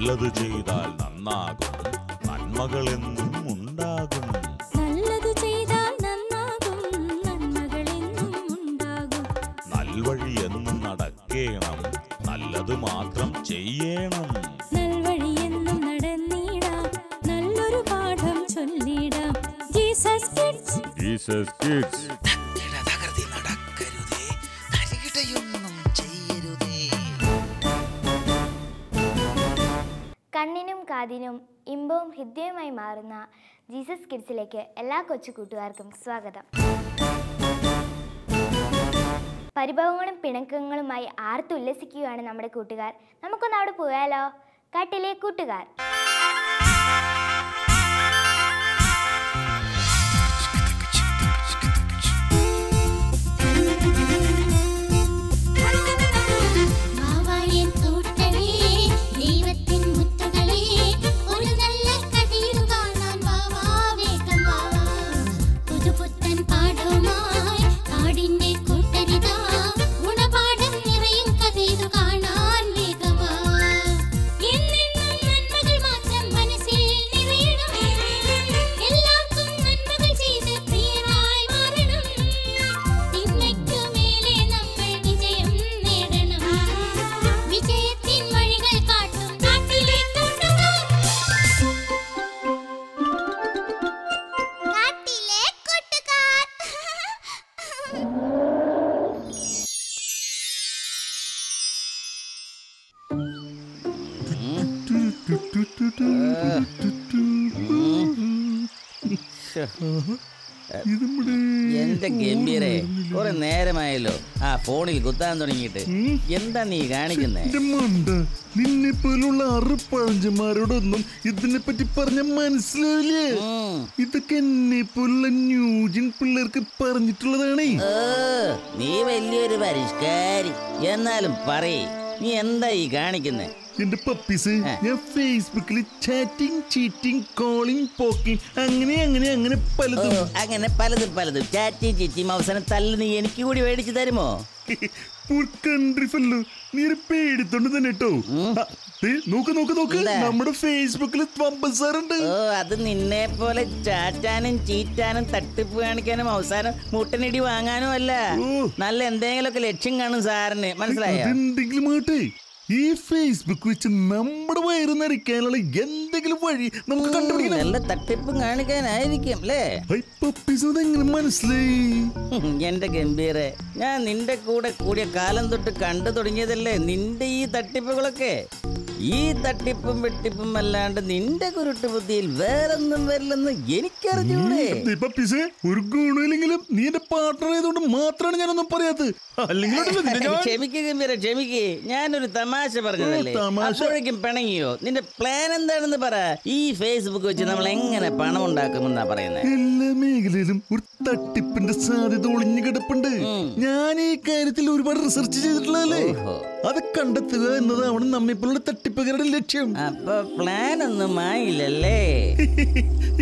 നല്ലത് ചെയ്താൽ നന്നാകും, നന്മകളെന്നും ഉണ്ടാകും. നല്ലത് ചെയ്താൽ നന്നാകും, നന്മകളെന്നും ഉണ്ടാകും. നൽവഴി എന്നും നടക്കേണം, നല്ലത് മാത്രം ചെയ്യണം. നൽവഴി എന്നും നടന്നിടാം, നല്ലൊരു പാഠം ചൊല്ലിടാം. Jesus kids, Jesus kids. കണ്ണിനും കാതിനും ഇമ്പവും ഹൃദ്യവുമായി മാറുന്ന ജീസസ് കിഡ്സിലേക്ക് എല്ലാ കൊച്ചു കൂട്ടുകാർക്കും സ്വാഗതം. പരിഭവങ്ങളും പിണക്കങ്ങളുമായി ആർത്തുല്ലസിക്കുകയാണ് നമ്മുടെ കൂട്ടുകാർ. നമുക്കൊന്ന് അവിടെ പോയാലോ? കാട്ടിലെ കൂട്ടുകാർ. എന്റെ ഗംഭീരെ, കുറെ നേരമായല്ലോ ആ ഫോണിൽ കുത്താൻ തുടങ്ങിയിട്ട്. എന്താ നീ കാണിക്കുന്നേ? നിന്നെ പോലുള്ള അറുപഴഞ്ചന്മാരോടൊന്നും ഇതിനെ പറ്റി പറഞ്ഞ മനസ്സിലാവില്ലേ? ഇതൊക്കെ എന്നെ പോലുള്ള ന്യൂജൻ പിള്ളേർക്ക് പറഞ്ഞിട്ടുള്ളതാണേ. നീ വലിയൊരു പരിഷ്കാരി. എന്നാലും പറയേ, നീ എന്താ ഈ കാണിക്കുന്നേ? എന്റെ പപ്പീസ്, ഞാൻ ഫേസ്ബുക്കിൽ ചാറ്റിംഗ്, ചീറ്റിംഗ്, കോളിംഗ്, പോക്കിംഗ്, അങ്ങനെ പലതും അങ്ങനെ പലതും ചാറ്റിയും ചീറ്റിയും അവസാനം തല്ല് നീ എനിക്ക് കൂടി മേടിച്ചു തരുമോ? നീ പേടിത്തോണ്ട് തന്നെ കേട്ടോ. നോക്ക് നമ്മുടെ ഫേസ്ബുക്കിൽ ഉണ്ട്. അത് നിന്നെ പോലെ ചാറ്റാനും ചീറ്റാനും തട്ടിപ്പ് കാണിക്കാനും അവസാനം മുട്ടനിടി വാങ്ങാനും അല്ല. നല്ല എന്തെങ്കിലുമൊക്കെ ലക്ഷ്യം കാണും സാറിന്, മനസ്സിലായോ? എന്തെങ്കിലും ആട്ടെ, ഈ ഫേസ്ബുക്ക് വെച്ച് നമ്മുടെ വയറ് നിറയ്ക്കാനുള്ള എന്തെങ്കിലും വഴി നമുക്ക് കണ്ടുപിടിക്കണം. നല്ല തട്ടിപ്പും കാണിക്കാനായിരിക്കും അല്ലേ? എങ്ങനെ മനസ്സിലായി? എന്റെ ഗംഭീരെ, ഞാൻ നിന്റെ കൂടെ കൂടിയ കാലം തൊട്ട് കണ്ടു തുടങ്ങിയതല്ലേ നിന്റെ ഈ തട്ടിപ്പുകളൊക്കെ. ഈ തട്ടിപ്പും വെട്ടിപ്പും അല്ലാണ്ട് നിന്റെ കുരുട്ട് ബുദ്ധിയിൽ വേറൊന്നും വരില്ലെന്ന് എനിക്കറിഞ്ഞൂടെ. ഒരു ഗുണമില്ലെങ്കിലും നീ എന്റെ പാർട്ണർ ആയതുകൊണ്ട് മാത്രമാണ് ഞാനൊന്നും പറയാത്തത്. ക്ഷമിക്ക് ഗംഭീര, ക്ഷമിക്ക്. ഞാനൊരു തമാശ പറഞ്ഞതല്ലേ, അപ്പോഴേക്കും പിണങ്ങിയോ? നിന്റെ പ്ലാൻ എന്താണെന്ന് പറ. ഈ ഫേസ്ബുക്ക് വെച്ച് നമ്മൾ എങ്ങനെ പണം ഉണ്ടാക്കുമെന്നാ പറയുന്നത്? എല്ലാ മേഖലയിലും ഒരു തട്ടിപ്പിന്റെ സാധ്യത ഒളിഞ്ഞു കിടപ്പുണ്ട്. ഞാൻ ഈ കാര്യത്തിൽ ഒരുപാട് റിസർച്ച് ചെയ്തിട്ടുള്ളതല്ലേ. അത് കണ്ടെത്തുക എന്നതാണ് നമ്മിപ്പോഴുള്ള തട്ടിപ്പുകാരുടെ ലക്ഷ്യം. അപ്പൊ പ്ലാൻ ഒന്നും ആയില്ലല്ലേ?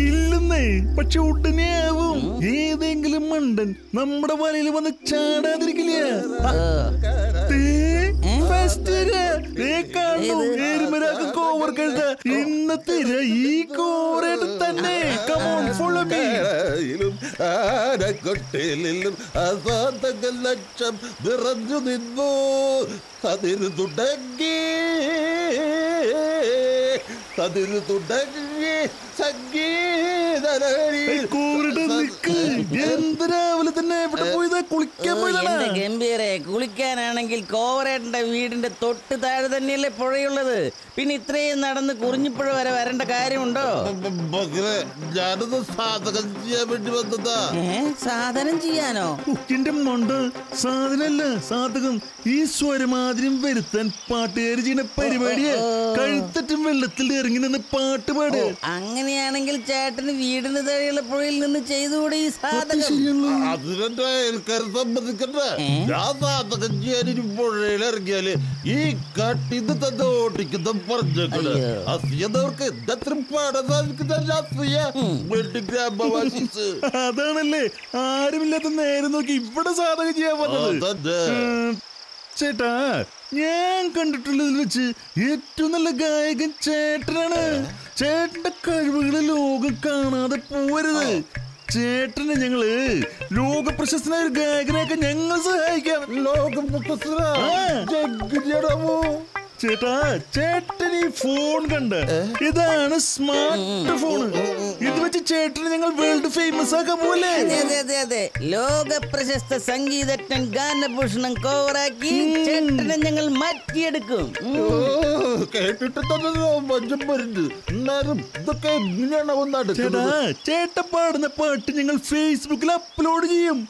ഇല്ലെന്നേ, പക്ഷെ ഉടനെ ആവും. ഏതെങ്കിലും മണ്ടൻ നമ്മുടെ വലയിൽ വന്ന് ചാടാതിരിക്കില്ല. ഇന്നത്തെ ഈ കോരേട്ട് തന്നെ. ആനക്കൊട്ടിലും അസാധക ലക്ഷം നിറഞ്ഞു നിന്നു. അതിന് തുടങ്ങി രാവിലെ തന്നെ ഗംഭീരെ, കുളിക്കാനാണെങ്കിൽ കോവറേട്ടന്റെ വീടിന്റെ തൊട്ട് താഴെ തന്നെയല്ലേ പുഴയുള്ളത്. പിന്നെ ഇത്രയും നടന്ന് കുറിഞ്ഞിപ്പുഴ വരെ വരേണ്ട കാര്യമുണ്ടോ? ഞാനത് സാധകം ചെയ്യാൻ വേണ്ടി വന്നതാ. സാധനം ചെയ്യാനോ? എന്റെ മണ്ട, സാധനല്ല സാധകം. ഈ സ്വരമാതിരം വരുത്താൻ പാട്ടുകാര് ചെയ്യുന്ന പരിപാടിയെ കഴുത്തറ്റും വെള്ളത്തിൽ ഇറങ്ങി നിന്ന് പാട്ട് പാട്. അങ്ങനെയാണെങ്കിൽ ചേട്ടന് വീടിന് താഴെയുള്ള പുഴയിൽ നിന്ന് ചെയ്തുകൂടെ ഈ സാധകം? അതിനെന്റെ അയൽക്കാരെ സമ്മതിക്കട്ടെ. ഞാൻ സാധകം ചെയ്യാൻ ഇനി പുഴയിൽ ഇറങ്ങിയാല് ഈ കട്ടിന്ന് തന്നെ ഓടിക്കുന്ന പറഞ്ഞേക്കണ്. അസിയതവർക്ക് എന്തത്ര പാടാൻ സാധിക്കുന്ന ഗ്രാമവാസീസ്. അതാണല്ലേ ആരുമില്ലാത്ത നേരം നോക്കി ഇവിടെ സാധകം ചെയ്യാൻ വന്നത്. ചേട്ടാ, ഞാൻ കണ്ടിട്ടുള്ളതിൽ വെച്ച് ഏറ്റവും നല്ല ഗായകൻ ചേട്ടനാണ്. ചേട്ടന്റെ കഴിവുകള് ലോകം കാണാതെ പോവരുത്. ചേട്ടനെ ഞങ്ങള് ലോക പ്രശസ്തനായ ഒരു ഗായകനെയൊക്കെ ഞങ്ങൾ സഹായിക്കാം. ലോക പ്രശസ്തരാമോ? ചേട്ടാ, ചേട്ടൻ ഈ ഫോൺ കണ്ട? ഇതാണ് സ്മാർട്ട് ഫോൺ. ഇത് വെച്ച് ചേട്ടന് ഞങ്ങൾ വേൾഡ് ഫേമസ് ആക്കാൻ പോലെ. അതെ, ലോക പ്രശസ്ത സംഗീതജ്ഞൻ ഗാനഭൂഷണം കോവറാക്കി ചേട്ടനെ ഞങ്ങൾ മാറ്റിയെടുക്കും. കേട്ടിട്ട് തന്നെ മഞ്ചം വരുന്നത്. എന്നാലും ഇതൊക്കെ എങ്ങനെയാണ് ചേട്ടാ, ചേട്ടൻ പാടുന്ന പാട്ട് ഞങ്ങൾ ഫേസ്ബുക്കിൽ അപ്ലോഡ് ചെയ്യും.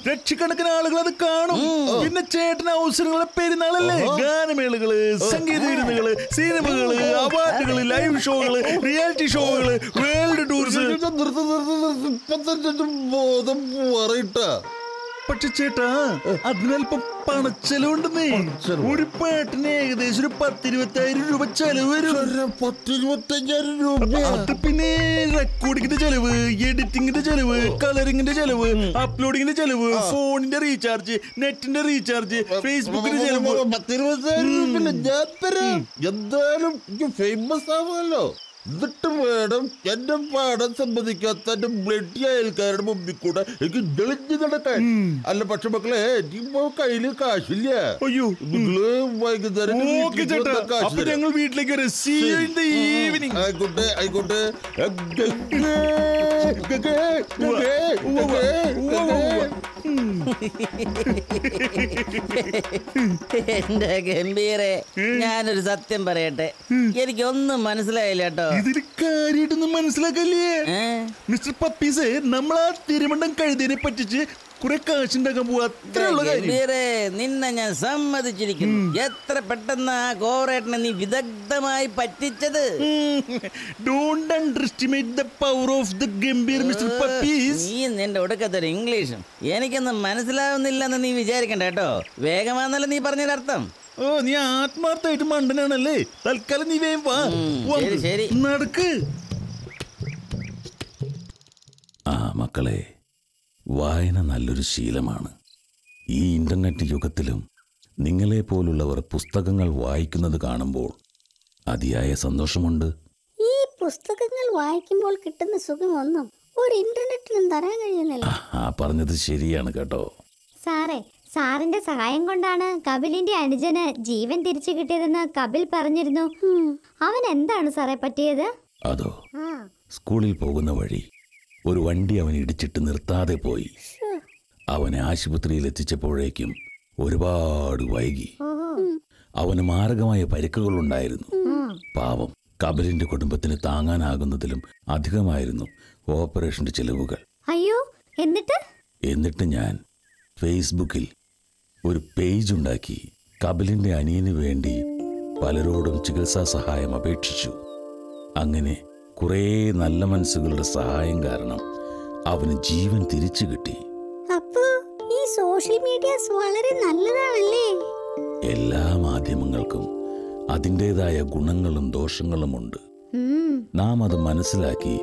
ലക്ഷക്കണക്കിന് ആളുകൾ അത് കാണും. പിന്നെ ചേട്ടന് അവസരങ്ങളെ പെരുന്നാളല്ലേ, ഗാനമേളകള്, സംഗീത വിരുന്നുകള്, സിനിമകള്, അവാർഡുകള്, ലൈവ് ഷോകള്, റിയാലിറ്റി ഷോകള്, വേൾഡ് ടൂർസ്. ബോധം പറയട്ടാ. പക്ഷെ ചേട്ടാ, അതിനല്പം പണച്ചെലവുണ്ടെന്നേ. ഒരു പാട്ടിന് ഏകദേശം 10-20,000 രൂപ ചെലവ് വരും. 10-25,000 രൂപ. അത് പിന്നെ റെക്കോർഡിങ്ങിന്റെ ചെലവ്, എഡിറ്റിംഗിന്റെ ചെലവ്, കളറിംഗിന്റെ ചെലവ്, അപ്ലോഡിങ്ങിന്റെ ചെലവ്, ഫോണിന്റെ റീചാർജ്, നെറ്റിന്റെ റീചാർജ്, ഫേസ്ബുക്കിന്റെ ചെലവ്. 10-20,000 രൂപ ഞാൻ തരാം. എന്തായാലും ഫേമസ് ആവുമല്ലോ. എന്നിട്ട് വേണം എന്റെ പാടാൻ സമ്മതിക്കാത്ത എന്റെ ബ്ലഡ് അയൽക്കാരുടെ മുമ്പിൽ കൂടെ എനിക്ക് ജളിഞ്ഞു നടക്കാൻ. അല്ല പക്ഷെ മക്കളെ, ഇപ്പൊ കയ്യില് കാശില്ല. അയ്യോ, നിങ്ങള് വൈകുന്നേരം ഞങ്ങൾ വീട്ടിലേക്ക് ആയിക്കോട്ടെ ആയിക്കോട്ടെ. എന്റെ ഗംഭീരെ, ഞാനൊരു സത്യം പറയട്ടെ, എനിക്കൊന്നും മനസ്സിലായില്ല കേട്ടോ. ഇതിൽ കാര്യമായിട്ടൊന്നും മനസ്സിലാക്കല്ലേ മിസ്റ്റർ പപ്പീസ്. നമ്മളാ തിരുമണ്ടം കഴുതിനെ പറ്റിച്ച് കുറെ കാശുണ്ടാക്കാൻ പോവാ. നിന്നെ ഞാൻ സമ്മതിച്ചിരിക്കുന്നു. എത്ര പെട്ടെന്ന് ആ കോറേട്ടനെ നീ വിദഗ്ധമായി പറ്റിച്ചത്. Don't underestimate the power of the Gambhir mister puppies. നീ നിന്റെ ഒടുക്കത്തൊരു ഇംഗ്ലീഷും എനിക്കൊന്നും മനസ്സിലാവുന്നില്ലെന്ന് നീ വിചാരിക്കണ്ട കേട്ടോ. വേഗമാന്നല്ലോ നീ പറഞ്ഞൊരർത്ഥം. ഓ, നീ ആത്മാർത്ഥമായിട്ട് മണ്ടനാണല്ലേ. തൽക്കാലം നീ വേഗം വാ. ശരി നടക്ക്. ആ മക്കളെ, വായന നല്ലൊരു ശീലമാണ്. ഈ ഇന്റർനെറ്റ് യുഗത്തിലും നിങ്ങളെ പോലുള്ളവർ പുസ്തകങ്ങൾ വായിക്കുന്നത് കാണുമ്പോൾ അതിയായ സന്തോഷമുണ്ട്. ഈ പുസ്തകങ്ങൾ വായിക്കുമ്പോൾ കിട്ടുന്ന സുഖമൊന്നും ഒരു ഇന്റർനെറ്റിലും തരാൻ കഴിയുന്നില്ല. ആ പറഞ്ഞത് ശരിയാണ് കേട്ടോ. സാറേ, സാറിന്റെ സഹായം കൊണ്ടാണ് കപിലിന്റെ അനുജന് ജീവൻ തിരിച്ചു കിട്ടിയതെന്ന് കപിൽ പറഞ്ഞിരുന്നു. അവൻ എന്താണ് സാറേ പറ്റിയത്? അതോ, സ്കൂളിൽ പോകുന്ന വഴി ഒരു വണ്ടി അവൻ ഇടിച്ചിട്ട് നിർത്താതെ പോയി. അവനെ ആശുപത്രിയിൽ എത്തിച്ചപ്പോഴേക്കും ഒരുപാട് വൈകി. അവന് മാരകമായ പരിക്കുകളുണ്ടായിരുന്നു. പാവം, കപിലിന്റെ കുടുംബത്തിന് താങ്ങാനാകുന്നതിലും അധികമായിരുന്നു ഓപ്പറേഷന്റെ ചെലവുകൾ. അയ്യോ, എന്നിട്ട് ഞാൻ ഫേസ്ബുക്കിൽ ഒരു പേജ് ഉണ്ടാക്കി കപിലിന്റെ അനിയന് വേണ്ടി പലരോടും ചികിത്സാ സഹായം അപേക്ഷിച്ചു. അങ്ങനെ കുറേ നല്ല മനസ്സുകളുടെ സഹായം കാരണം അവന് ജീവൻ തിരിച്ചു കിട്ടി. അപ്പോ ഈ സോഷ്യൽ മീഡിയാസ് വളരെ നല്ലതാണല്ലേ? എല്ലാ മാധ്യമങ്ങൾക്കും അതിൻ്റെതായ ഗുണങ്ങളും ദോഷങ്ങളുമുണ്ട്. നാം അത് മനസ്സിലാക്കി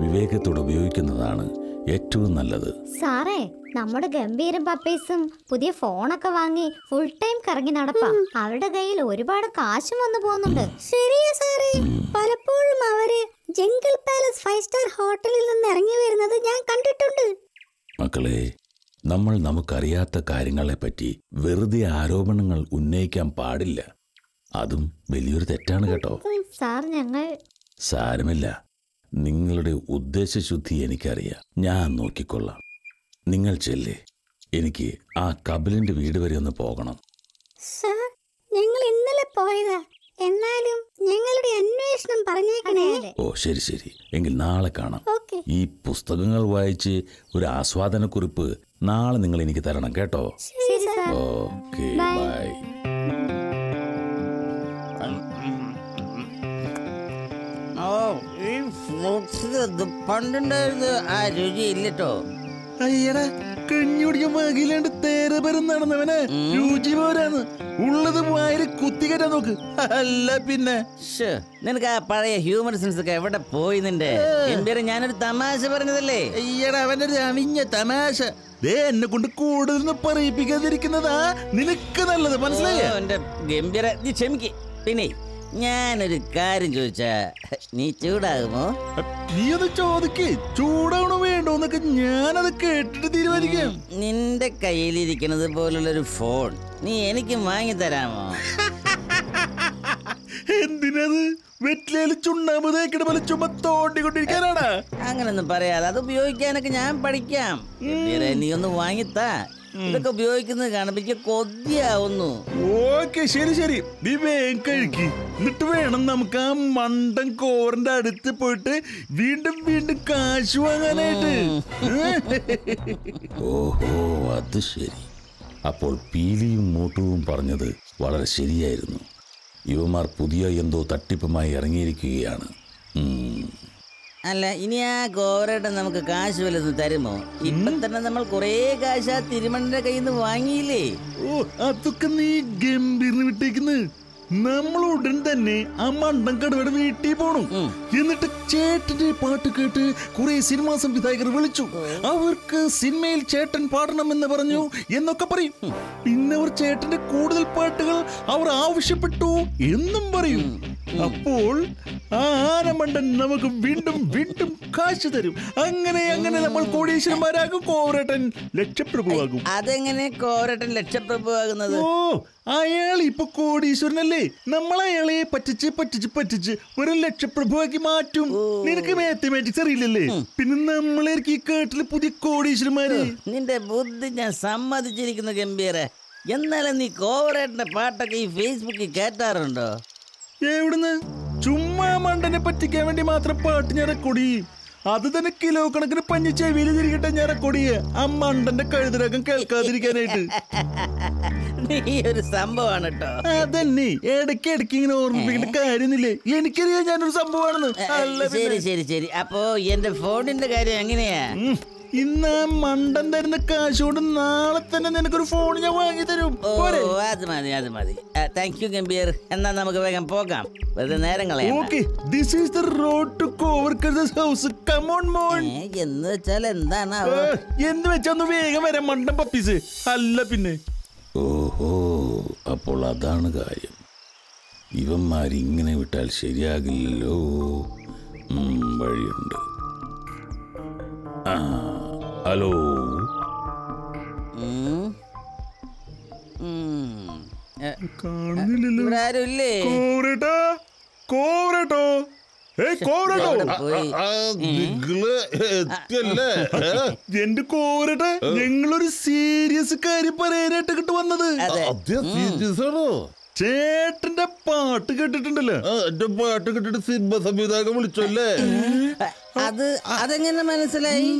വിവേകത്തോടെ ഉപയോഗിക്കുന്നതാണ് ഏറ്റവും നല്ലത്. സാറേ, നമ്മുടെ ഗംഭീരം പപ്പീസും പുതിയ ഫോണൊക്കെ വാങ്ങി ഫുൾ ടൈം കറങ്ങി നടപ്പാം. അവരുടെ കയ്യിൽ ഒരുപാട് കാശും വന്നു പോകുന്നുണ്ട്. ശരിയാ സാറേ, പലപ്പോഴും അവര് ജംഗിൾ പാലസ് 5 സ്റ്റാർ ഹോട്ടലിൽ നിന്ന് ഇറങ്ങി വരുന്നത് ഞാൻ കണ്ടിട്ടുണ്ട്. മക്കളെ, നമ്മൾ നമുക്കറിയാത്ത കാര്യങ്ങളെപ്പറ്റി വെറുതെ ആരോപണങ്ങൾ ഉന്നയിക്കാൻ പാടില്ല. അതും വലിയൊരു തെറ്റാണ് കേട്ടോ. സാർ, സാരമില്ല, നിങ്ങളുടെ ഉദ്ദേശശുദ്ധി എനിക്കറിയാം. ഞാൻ നോക്കിക്കൊള്ളാം. നിങ്ങൾ ചെല്ലേ, എനിക്ക് ആ കപിലിന്റെ വീട് വരെ ഒന്ന് പോകണം. സാർ, ഞങ്ങൾ ഇന്നലെ പോയതാ. എന്നാലും ഞങ്ങളുടെ അന്വേഷണം പറഞ്ഞേക്കണേ. ഓ ശരി ശരി, എങ്കിൽ നാളെ കാണാം. ഈ പുസ്തകങ്ങൾ വായിച്ച് ഒരു ആസ്വാദനക്കുറിപ്പ് നാളെ നിങ്ങൾ എനിക്ക് തരണം കേട്ടോ. Okay, by. പണ്ടുണ്ടായിരുന്നു ആ രുചി ഇല്ലട്ടോ. അയ്യടാ, കഞ്ഞി കുടിക്കാൻ വകയിലാണ്ട് തേരപരം നടന്നവനെ രുചി പോരാന്ന് ഉള്ളത് വായിൽ കുത്തിക്കറ്റാൻ നോക്ക്. അല്ല പിന്നെ നിനക്ക് ആ പഴയ ഹ്യൂമർ സെൻസ് ഒക്കെ എവിടെ പോയി നിന്റെ? ഞാനൊരു തമാശ പറഞ്ഞതല്ലേ. ഈയടാ അവന്റെ ഒരു അണിഞ്ഞ തമാശ എന്നെ കൊണ്ട് കൂടുതൽ പറയിപ്പിക്കാതിരിക്കുന്നതാ നിനക്ക് നല്ലത്, മനസ്സിലായോ? എന്റെ ഗംഭീര, നീ ക്ഷമിക്ക്. പിന്നെ ഞാനൊരു കാര്യം ചോദിച്ചാ നീ ചൂടാകുമോ? നീ അത് ചോദിക്കേ, ചൂടാവണോ വേണ്ടോന്നൊക്കെ ഞാനത് കേട്ടിട്ട് തീരുമാനിക്കാം. നിന്റെ കയ്യിലിരിക്കുന്നത് പോലുള്ളൊരു ഫോൺ നീ എനിക്ക് വാങ്ങി തരാമോ? എന്തിനത്? വെറ്റിലേല് ചുണ്ണാമ്പ് തേക്കിട പോലെ ചുമ തോണ്ടിക്കൊണ്ടിരിക്കാനാണ്. അങ്ങനൊന്നും പറയാതെ അത് ഉപയോഗിക്കാനൊക്കെ ഞാൻ പഠിക്കാം. നീ ഒന്ന് വാങ്ങിത്താ. ഇതൊക്കെ ഉപയോഗിക്കുന്നത് കാണുമ്പോ എനിക്ക് കൊതിയാവുന്നു. ഓക്കെ, ശരി ശരി, നീ വേഗം കഴിക്ക്. എന്നിട്ട് വേണം നമുക്ക് ആ മണ്ടൻ കോറിന്റെ അടുത്ത് പോയിട്ട് വീണ്ടും വീണ്ടും കാശ് വാങ്ങാനായിട്ട്. ഓഹോ, അത് ശരി. അപ്പോൾ പീലിയും മോട്ടുവും പറഞ്ഞത് വളരെ ശരിയായിരുന്നു. ഇവന്മാർ പുതിയ എന്തോ തട്ടിപ്പുമായി ഇറങ്ങിയിരിക്കുകയാണ്. അല്ല, ഇനി ആ കോവരേട്ടൻ നമുക്ക് കാശ് വല്ലതും തരുമോ? ഇപ്പം തന്നെ നമ്മൾ കൊറേ കാശ് ആ തിരുമണിന്റെ കയ്യിൽ നിന്ന് വാങ്ങിയില്ലേ? ഓ, അതൊക്കെ നീ ഗംഭീർന്ന് വിട്ടേക്കുന്നത്. നമ്മൾ ഉടൻ തന്നെ ആ മണ്ടൻ കടുവയുടെ വീട്ടിൽ പോണം. എന്നിട്ട് ചേട്ടന്റെ പാട്ട് കേട്ട് കുറെ സിനിമാ സംവിധായകർ വിളിച്ചു. അവർക്ക് സിനിമയിൽ ചേട്ടൻ പാടണമെന്ന് പറഞ്ഞു എന്നൊക്കെ പറയും. പിന്നെ അവർ ചേട്ടന്റെ കൂടുതൽ പാട്ടുകൾ അവർ ആവശ്യപ്പെട്ടു എന്നും പറയും. അപ്പോൾ ആ ആനമണ്ടൻ നമുക്ക് വീണ്ടും വീണ്ടും കാശ് തരും. അങ്ങനെ അങ്ങനെ നമ്മൾ കോടീശ്വരന്മാരാകും. കോവരേട്ടൻ ലക്ഷപ്രഭുവാകും. അതെങ്ങനെ കോവരേട്ടൻ ലക്ഷപ്രഭുവാകുന്നത്? ഓ, അയാൾ ഇപ്പൊ കോടീശ്വരനല്ലേ. നമ്മൾ അയാളെ പറ്റിച്ച് പറ്റിച്ച് പറ്റിച്ച് ഒരു ലക്ഷപ്രഭുവാക്കി മാറ്റും. നിനക്ക് മാത്തമാറ്റിക്സ് അറിയില്ലല്ലേ? പിന്നെ നമ്മളായിരിക്കും ഈ കേട്ടില് പുതിയ കോടീശ്വരന്മാര്. നിന്റെ ബുദ്ധി ഞാൻ സമ്മതിച്ചിരിക്കുന്നു ഗംഭീര. എന്നാലും നീ കോവരേട്ടന്റെ പാട്ടൊക്കെ ഈ ഫേസ്ബുക്കിൽ കേട്ടാറുണ്ടോ? എവിടുന്ന്? ചുമ്മാ മണ്ടനെ പറ്റിക്കാൻ വേണ്ടി മാത്രം പാട്ട് ഞാൻ റെക്കോർഡ് ചെയ്യും. അത് തന്നെ കിലോ കണക്കിന് പഞ്ഞി ചെവിയിൽ തിരികട്ടെ ഞാൻ റെക്കോർഡ് ചെയ്യ. ആ മണ്ടന്റെ കഴുതരകം കേൾക്കാതിരിക്കാനായിട്ട്. നീ ഒരു സംഭവമാണ് കേട്ടോ. അതന്നെ ഇടയ്ക്ക് ഇടയ്ക്ക് ഇങ്ങനെ ഓർമ്മിപ്പിക്കേണ്ട കാര്യമില്ലേ? എനിക്കറിയാം ഞാനൊരു സംഭവമാണെന്ന്. ശരി ശരി ശരി. അപ്പോ എന്റെ ഫോണിന്റെ കാര്യം എങ്ങനെയാ? ഇന്ന് ആ മണ്ടൻ തരുന്ന കാശ് കൊണ്ട് നാളെ തന്നെ നിനക്കൊരു ഫോൺ ഞാൻ വാങ്ങി തരും. അത് മതി, അത് മതി. Thank you Gambhir. എന്നാ നമുക്ക് വേഗം പോകാം, വെറുതെ നേരം കളയാം. Okay, this is the road to coworkers house. Come on മോൻ. എന്ന് വെച്ചാൽ എന്താണ്? എന്ന് വെച്ചാ ഒന്ന് വേഗം വരാം മണ്ടൻ പപ്പീസ്. അല്ല പിന്നെ. ഓഹോ, അപ്പോൾ അതാണ് കാര്യം. ഇവന്മാരിങ്ങനെ വിട്ടാൽ ശരിയാകില്ലല്ലോ. വഴിയുണ്ട്. ഹലോ, കാണുന്നില്ലല്ലോ. ഇവിടെ ആരും ഇല്ലേ? കോവരേട്ടോ, കോവരേട്ടോ, നിങ്ങള് എത്തിയല്ലേ? എന്റെ കോവരേട്ടാ, ഞങ്ങളൊരു സീരിയസ് കാര്യം പറയാനായിട്ട് കിട്ടു വന്നത്. സീരിയസ് ആണോ? ചേട്ടന്റെ പാട്ട് കേട്ടിട്ടുണ്ടല്ലോ. എന്റെ പാട്ട് കേട്ടിട്ട് സിനിമ സംവിധായകൻ വിളിച്ചല്ലേ? അതെങ്ങനെ മനസ്സിലായി?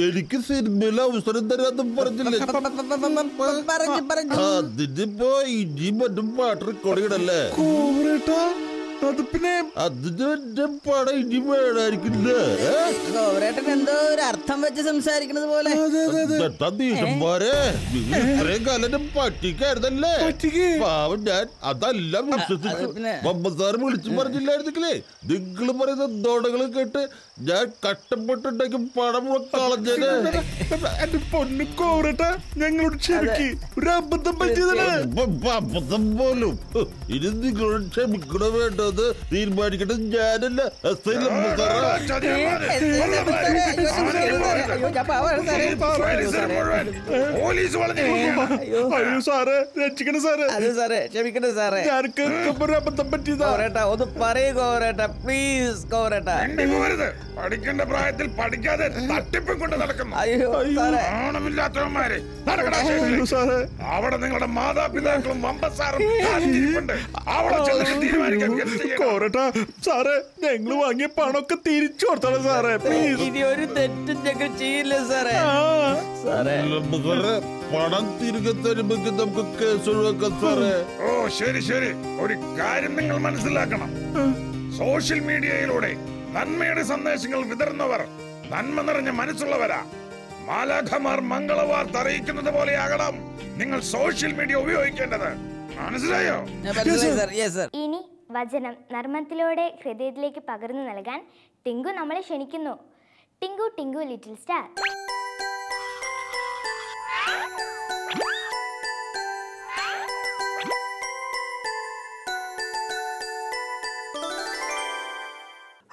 എനിക്ക് സിനിമയിൽ അവസരം തരാന്ന് പറഞ്ഞില്ലേ? അതിനിപ്പോ ഇനി മറ്റും പാട്ട് റെക്കോർഡ് ചെയ്യണല്ലേ? കോവരേട്ടാ, അത് പിന്നെ അതിന് എന്റെ പടം ഇനി വേണമായിരിക്കില്ല. കോവരേട്ടൻ എന്തോ ഒരു അർത്ഥം വെച്ച് സംസാരിക്കുന്നത് പോലെ. ഇത്രയും കാലം പറ്റിക്കായിരുന്നല്ലേ? പാവം ഞാൻ അതെല്ലാം വിശ്വസിച്ചു. മമ്മസാറ് വിളിച്ചു പറഞ്ഞില്ലായിരുന്നെങ്കിലേ നിങ്ങൾ പറയുന്ന ദോടകൾ കേട്ട് ഞാൻ കഷ്ടപ്പെട്ടുണ്ടെങ്കിൽ പണം കളഞ്ഞത്. എന്റെ പൊന്നു കോവരേട്ടാ, ഞങ്ങളോട് ക്ഷമിക്ക്. ഒരു അബദ്ധം പറ്റിയതാണ്. അബദ്ധം പോലും ഇനി നിങ്ങളോട് ക്ഷമിക്കണോ വേണ്ടത് തീരുമാനിക്കേണ്ടത് ഞാനല്ല. അയ്യോ സാറേ, രക്ഷിക്കണം സാറേ. സാറേ ക്ഷമിക്കണേ സാറേ. ഒരു അബദ്ധം പറ്റിയതാ. ഒന്ന് പറയൂ കോവരേട്ടാ, പ്ലീസ് കോവരേട്ടാ. പഠിക്കേണ്ട പ്രായത്തിൽ പഠിക്കാതെ തട്ടിപ്പും കൊണ്ട് നടക്കുന്നു. ആണമില്ലാത്തവന്മാരെ സാറേ, അവിടെ നിങ്ങളുടെ മാതാപിതാക്കളും വമ്പസാറും അവിടെ കോരട്ടാ സാറേ, ഞങ്ങള് വാങ്ങിയ പണമൊക്കെ തിരിച്ചു കൊടുത്തോളാം സാറേ. ഇനി ഒരു തെറ്റും ഞങ്ങൾ ചെയ്യില്ല സാറേ. പണം തിരികെ തരുമ്പോ നമുക്ക് കേസ് ഒഴിവാക്കാം സാറേ. ഓ ശരി ശരി. ഒരു കാര്യം നിങ്ങൾ മനസ്സിലാക്കണം. സോഷ്യൽ മീഡിയയിലൂടെ നന്മയുടെ സന്ദേശങ്ങൾ വിതറുന്നവർ നന്മ നിറഞ്ഞ മനസ്സുള്ളവരാ. മാലാഖമാർ മംഗളവാർത്ത അറിയിക്കുന്നത് പോലെയാകണം നിങ്ങൾ സോഷ്യൽ മീഡിയ ഉപയോഗിക്കേണ്ടത്. മനസ്സിലായോ? ഇനി വചനം നർമ്മത്തിലൂടെ ഹൃദയത്തിലേക്ക് പകർന്നു നൽകാൻ ടിങ്കു നമ്മളെ ക്ഷണിക്കുന്നു. Tinku Tinku little star.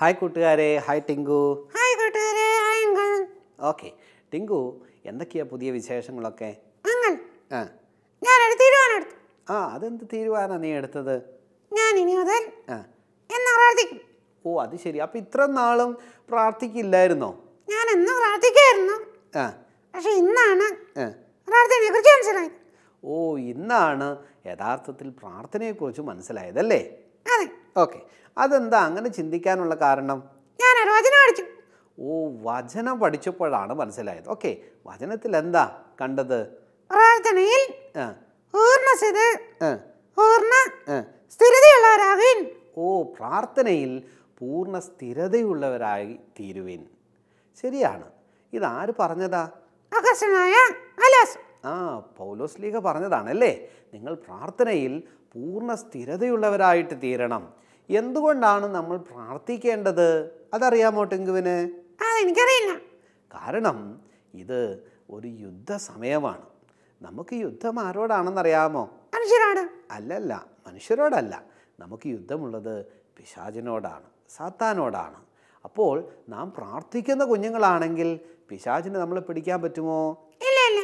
Hi കൂട്ടുകാരെ. ഹായ് ടിങ്കു. ഹായ് കൂട്ടുകാരെ. Hi uncle. ഓക്കെ ടിങ്കു, എന്തൊക്കെയാ പുതിയ വിശേഷങ്ങളൊക്കെ? അങ്കിൾ, ആ ഞാനൊരു തീരുമാനമെടുത്തു. അതെന്ത് തീരുമാനം നീ എടുത്തത്? ഞാൻ ഇനി മുതൽ എന്ന് പ്രാർത്ഥിക്കും. ഓ അത് ശരി. അപ്പം ഇത്ര നാളും പ്രാർത്ഥിക്കില്ലായിരുന്നോ? ഞാൻ എന്ന് പ്രാർത്ഥിക്കായിരുന്നു, പക്ഷെ ഇന്നാണ് പ്രാർത്ഥനയെ കുറിച്ച് മനസ്സിലായത്. ഓ ഇന്നാണ് യഥാർത്ഥത്തിൽ പ്രാർത്ഥനയെക്കുറിച്ച് മനസ്സിലായതല്ലേ? അതെ. ഓക്കെ, അതെന്താ അങ്ങനെ ചിന്തിക്കാനുള്ള കാരണം? ഞാനൊരു വചനം പഠിച്ചു. ഓ വചനം പഠിച്ചപ്പോഴാണ് മനസ്സിലായത്. ഓക്കെ, വചനത്തിൽ എന്താ കണ്ടത്? പ്രാർത്ഥനയിൽ പൂർണ്ണ സ്ഥിരതയുള്ളവരാകുവിൻ. ഓ പ്രാർത്ഥനയിൽ പൂർണ്ണ സ്ഥിരതയുള്ളവരായി തീരുവിൻ. ശരിയാണ്. ഇതാര് പറഞ്ഞതാ? പൗലോസ്ലീഹ പറഞ്ഞതാണല്ലേ. നിങ്ങൾ പ്രാർത്ഥനയിൽ പൂർണ്ണ സ്ഥിരതയുള്ളവരായിട്ട് തീരണം. എന്തുകൊണ്ടാണ് നമ്മൾ പ്രാർത്ഥിക്കേണ്ടത് അതറിയാമോ ടിങ്കുവിന്? എനിക്കറിയില്ല. കാരണം ഇത് ഒരു യുദ്ധ സമയമാണ്. നമുക്ക് യുദ്ധം ആരോടാണെന്നറിയാമോ? മനുഷ്യരോട്. അല്ലല്ല, മനുഷ്യരോടല്ല. നമുക്ക് യുദ്ധമുള്ളത് പിശാചിനോടാണ്, സാത്താനോടാണ്. അപ്പോൾ നാം പ്രാർത്ഥിക്കുന്ന കുഞ്ഞുങ്ങളാണെങ്കിൽ പിശാചിനെ നമ്മളെ പിടിക്കാൻ പറ്റുമോ? ഇല്ല ഇല്ല.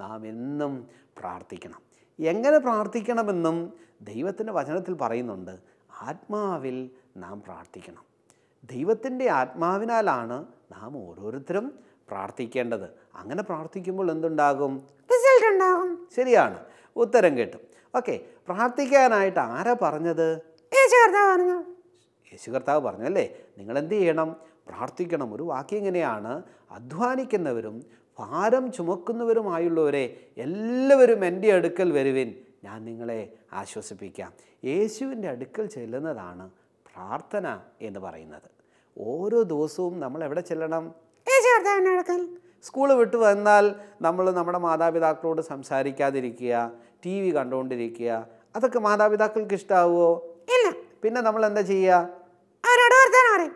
നാം എന്നും പ്രാർത്ഥിക്കണം. എങ്ങനെ പ്രാർത്ഥിക്കണമെന്നും ദൈവത്തിൻ്റെ വചനത്തിൽ പറയുന്നുണ്ട്. ആത്മാവിൽ നാം പ്രാർത്ഥിക്കണം. ദൈവത്തിൻ്റെ ആത്മാവിനാലാണ് നാം ഓരോരുത്തരും പ്രാർത്ഥിക്കേണ്ടത്. അങ്ങനെ പ്രാർത്ഥിക്കുമ്പോൾ എന്തുണ്ടാകും? റിസൾട്ട് ഉണ്ടാകും. ശരിയാണ്, ഉത്തരം കിട്ടും. ഓക്കെ, പ്രാർത്ഥിക്കാനായിട്ട് ആരാ പറഞ്ഞത്? യേശു കർത്താവ് പറഞ്ഞു. യേശു കർത്താവ് പറഞ്ഞു അല്ലേ. നിങ്ങൾ എന്ത് ചെയ്യണം? പ്രാർത്ഥിക്കണം. ഒരു വാക്യം ഇങ്ങനെയാണ്: അധ്വാനിക്കുന്നവരും ഭാരം ചുമക്കുന്നവരുമായുള്ളവരെ എല്ലാവരും എൻ്റെ അടുക്കൽ വരുവിൻ, ഞാൻ നിങ്ങളെ ആശ്വസിപ്പിക്കാം. യേശുവിൻ്റെ അടുക്കൽ ചെല്ലുന്നതാണ് പ്രാർത്ഥന എന്ന് പറയുന്നത്. ഓരോ ദിവസവും നമ്മൾ എവിടെ ചെല്ലണം? യേശു കർത്താവിൻ്റെ അടുക്കൽ. സ്കൂൾ വിട്ട് വന്നാൽ നമ്മൾ നമ്മുടെ മാതാപിതാക്കളോട് സംസാരിക്കാതിരിക്കുക, ടി വി കണ്ടുകൊണ്ടിരിക്കുക, അതൊക്കെ മാതാപിതാക്കൾക്ക് ഇഷ്ടാവുമോ? ഇല്ല. പിന്നെ നമ്മൾ എന്താ ചെയ്യുക? അവരോട് വർത്താനം പറയും.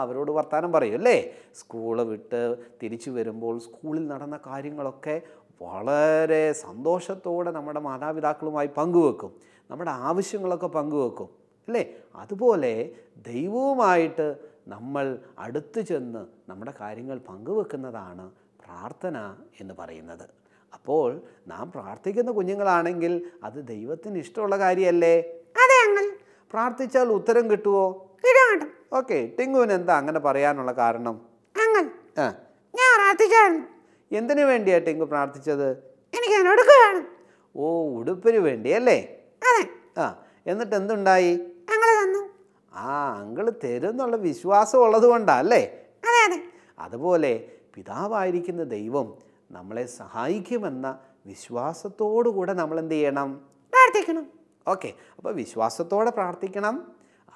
അവരോട് വർത്താനം പറയും അല്ലേ. സ്കൂള് വിട്ട് തിരിച്ചു വരുമ്പോൾ സ്കൂളിൽ നടന്ന കാര്യങ്ങളൊക്കെ വളരെ സന്തോഷത്തോടെ നമ്മുടെ മാതാപിതാക്കളുമായി പങ്കുവെക്കും. നമ്മുടെ ആവശ്യങ്ങളൊക്കെ പങ്കുവെക്കും അല്ലേ. അതുപോലെ ദൈവവുമായിട്ട് നമ്മൾ അടുത്ത് ചെന്ന് നമ്മുടെ കാര്യങ്ങൾ പങ്കുവെക്കുന്നതാണ് പ്രാർത്ഥന എന്ന് പറയുന്നത്. അപ്പോൾ നാം പ്രാർത്ഥിക്കുന്ന കുഞ്ഞുങ്ങളാണെങ്കിൽ അത് ദൈവത്തിന് ഇഷ്ടമുള്ള കാര്യമല്ലേ? അതെ അങ്കിൾ. പ്രാർത്ഥിച്ചാൽ ഉത്തരം കിട്ടുമോ? കിട്ടും. ഓക്കെ, ടിങ്കുവിന് എന്താ അങ്ങനെ പറയാനുള്ള കാരണം? അങ്കിൾ, ഞാൻ പ്രാർത്ഥിച്ചായിരുന്നു. എന്തിനു വേണ്ടിയാ ടിങ്കു പ്രാർത്ഥിച്ചത്? എനിക്ക് ഉടുപ്പ് വേണം. ഓ ഉടുപ്പിന് വേണ്ടി അല്ലേ? അതെ. എന്നിട്ട് എന്തുണ്ടായി? അങ്കിള് തന്നു. അങ്കിള് തരുന്നുള്ള വിശ്വാസം ഉള്ളത് കൊണ്ടാ അല്ലേ? അതെ അതെ. അതുപോലെ പിതാവായിരിക്കുന്ന ദൈവം നമ്മളെ സഹായിക്കുമെന്ന വിശ്വാസത്തോടു കൂടെ നമ്മൾ എന്ത് ചെയ്യണം? പ്രാർത്ഥിക്കണം. ഓക്കെ, അപ്പോൾ വിശ്വാസത്തോടെ പ്രാർത്ഥിക്കണം.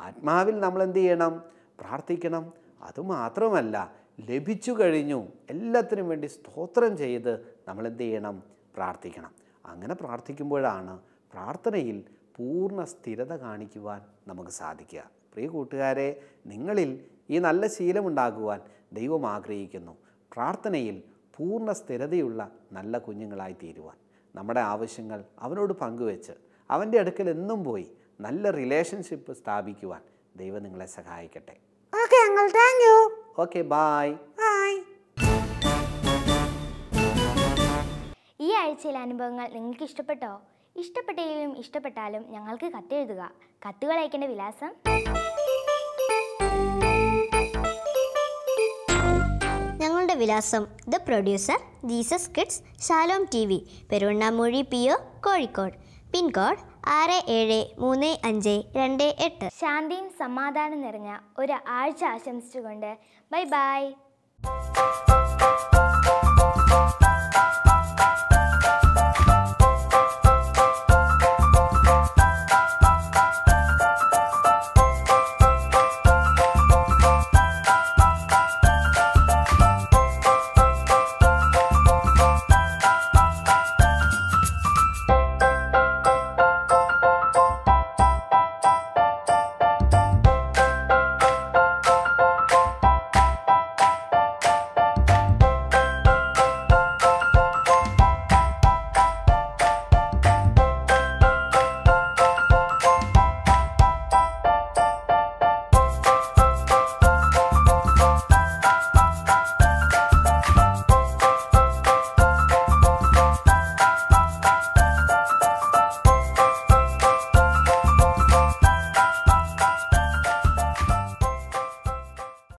ആത്മാവിൽ നമ്മൾ എന്ത് ചെയ്യണം? പ്രാർത്ഥിക്കണം. അതുമാത്രമല്ല, ലഭിച്ചു കഴിഞ്ഞു എല്ലാത്തിനും വേണ്ടി സ്തോത്രം ചെയ്ത് നമ്മൾ എന്ത് ചെയ്യണം? പ്രാർത്ഥിക്കണം. അങ്ങനെ പ്രാർത്ഥിക്കുമ്പോഴാണ് പ്രാർത്ഥനയിൽ പൂർണ്ണ സ്ഥിരത കാണിക്കുവാൻ നമുക്ക് സാധിക്കുക. പ്രിയ കൂട്ടുകാരെ, നിങ്ങളിൽ ഈ നല്ല ശീലമുണ്ടാകുവാൻ ദൈവം ആഗ്രഹിക്കുന്നു. പ്രാർത്ഥനയിൽ പൂർണ്ണ സ്ഥിരതയുള്ള നല്ല കുഞ്ഞുങ്ങളായി തീരുവാൻ, നമ്മുടെ ആവശ്യങ്ങൾ അവനോട് പങ്കുവെച്ച് അവൻ്റെ അടുക്കൽ എന്നും പോയി നല്ല റിലേഷൻഷിപ്പ് സ്ഥാപിക്കുവാൻ ദൈവം നിങ്ങളെ സഹായിക്കട്ടെ. Okay uncle, thank you. Okay, bye. Bye. ഈ ആഴ്ചയിലെ അനുഭവങ്ങൾ നിങ്ങൾക്ക് ഇഷ്ടപ്പെട്ടോ? ഇഷ്ടപ്പെട്ടില്ലെങ്കിലും ഇഷ്ടപ്പെട്ടാലും ഞങ്ങൾക്ക് കത്തെഴുതുക. കത്തുകൾ അയക്കേണ്ട വിലാസം: ഞങ്ങളുടെ വിലാസം: the producer, Jesus Kids, Shalom TV, Peruvannamuzhi PO, Kozhikode. Pincode 673528. ശാന്തിയും സമാധാനം നിറഞ്ഞ ഒരു ആഴ്ച ആശംസിച്ചുകൊണ്ട് ബൈ ബൈ.